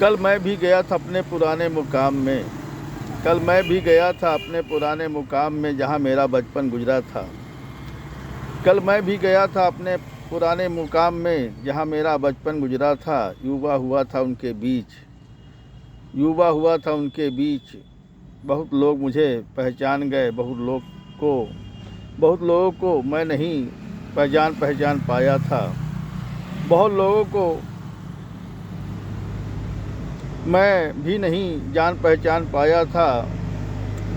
कल मैं भी गया था अपने पुराने मुकाम में, कल मैं भी गया था अपने पुराने मुकाम में जहाँ मेरा बचपन गुजरा था। कल मैं भी गया था अपने पुराने मुकाम में जहाँ मेरा बचपन गुजरा था। युवा हुआ था उनके बीच, युवा हुआ था उनके बीच। बहुत लोग मुझे पहचान गए, बहुत लोगों को मैं नहीं पहचान पाया था। बहुत लोगों को मैं भी नहीं जान पहचान पाया था।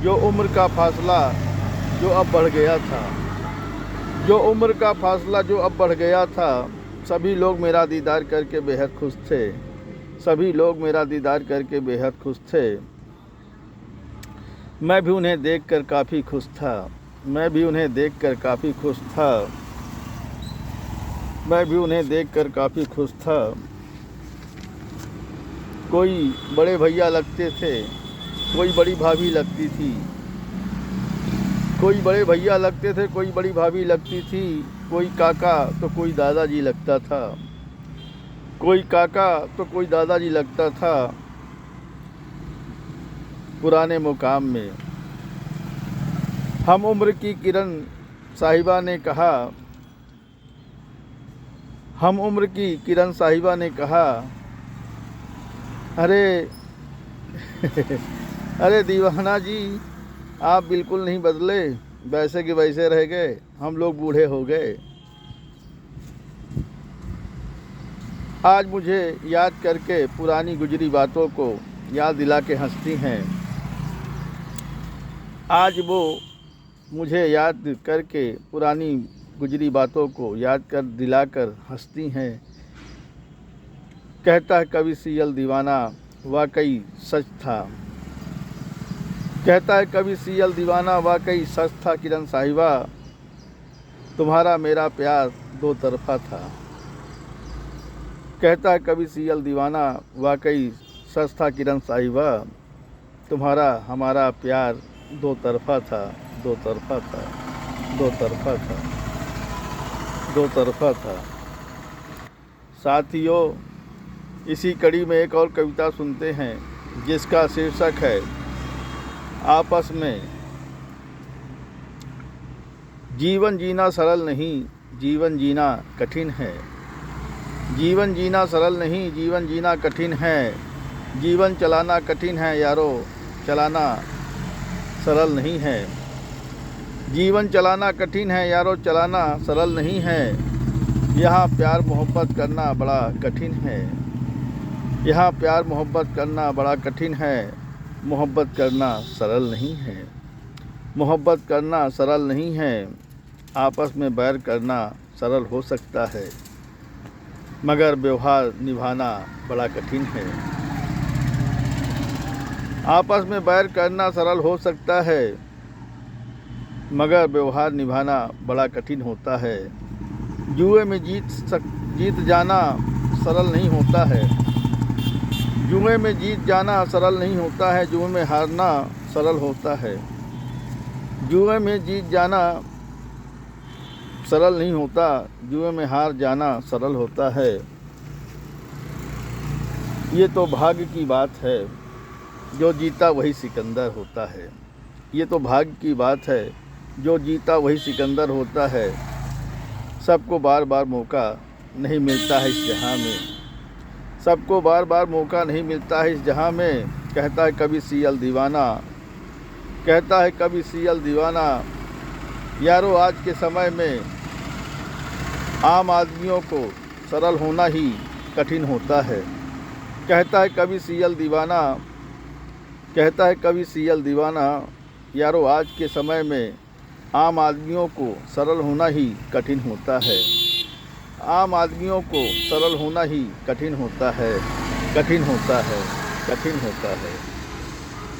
जो उम्र का फासला जो अब बढ़ गया था, जो उम्र का फासला जो अब बढ़ गया था। सभी लोग मेरा दीदार करके बेहद खुश थे, सभी लोग मेरा दीदार करके बेहद खुश थे। मैं भी उन्हें देखकर काफ़ी खुश था, मैं भी उन्हें देखकर काफ़ी खुश था, मैं भी उन्हें देखकर काफ़ी खुश था। कोई बड़े भैया लगते थे, कोई बड़ी भाभी लगती थी, कोई बड़े भैया लगते थे, कोई बड़ी भाभी लगती थी। कोई काका तो कोई दादाजी लगता था, कोई काका तो कोई दादाजी लगता था। पुराने मुकाम में हम उम्र की किरण साहिबा ने कहा, हम उम्र की किरण साहिबा ने कहा, अरे अरे दीवाना जी, आप बिल्कुल नहीं बदले, वैसे के वैसे रह गए, हम लोग बूढ़े हो गए। आज मुझे याद करके पुरानी गुजरी बातों को याद दिला के हंसती हैं। आज वो मुझे याद करके पुरानी गुजरी बातों को याद कर दिलाकर हंसती हैं। कहता है कवि सियल दीवाना वाकई सच था, कहता है कवि सियल दीवाना वाकई सच था। किरण साहिबा, तुम्हारा मेरा प्यार दो तरफा था। कहता है कवि सियल दीवाना वाकई सच था। किरण साहिबा, तुम्हारा हमारा प्यार दो तरफा था, दो तरफा था, दो तरफा था, दो तरफा था। साथियों, इसी कड़ी में एक और कविता सुनते हैं जिसका शीर्षक है आपस में। जीवन जीना सरल नहीं, जीवन जीना कठिन है। जीवन जीना सरल नहीं, जीवन जीना कठिन है। जीवन चलाना कठिन है यारो, चलाना सरल नहीं है। जीवन चलाना कठिन है यारो, चलाना सरल नहीं है। यहाँ प्यार मोहब्बत करना बड़ा कठिन है, यहाँ प्यार मोहब्बत करना बड़ा कठिन है। मोहब्बत करना सरल नहीं है, मोहब्बत करना सरल नहीं है। आपस में बैर करना सरल हो सकता है, मगर व्यवहार निभाना बड़ा कठिन है। आपस में बैर करना सरल हो सकता है, मगर व्यवहार निभाना बड़ा कठिन होता है। जुए में जीत जाना सरल नहीं होता है, जुए में जीत जाना सरल नहीं होता है। जुए में हारना सरल होता है, जुए में जीत जाना सरल नहीं होता, जुए में हार जाना सरल होता है। ये तो भाग्य की बात है, जो जीता वही सिकंदर होता है। ये तो भाग्य की बात है, जो जीता वही सिकंदर होता है। सबको बार बार मौका नहीं मिलता है इस जहां में, सबको बार बार मौका नहीं मिलता है इस जहां में। कहता है कवि सियल दीवाना, कहता है कवि सियल दीवाना, यारो आज के समय में आम आदमियों को सरल होना ही कठिन होता है। कहता है कवि सियल दीवाना, कहता है कवि सियल दीवाना, यारो आज के समय में आम आदमियों को सरल होना ही कठिन होता है। आम आदमियों को सरल होना ही कठिन होता है, कठिन होता है, कठिन होता है।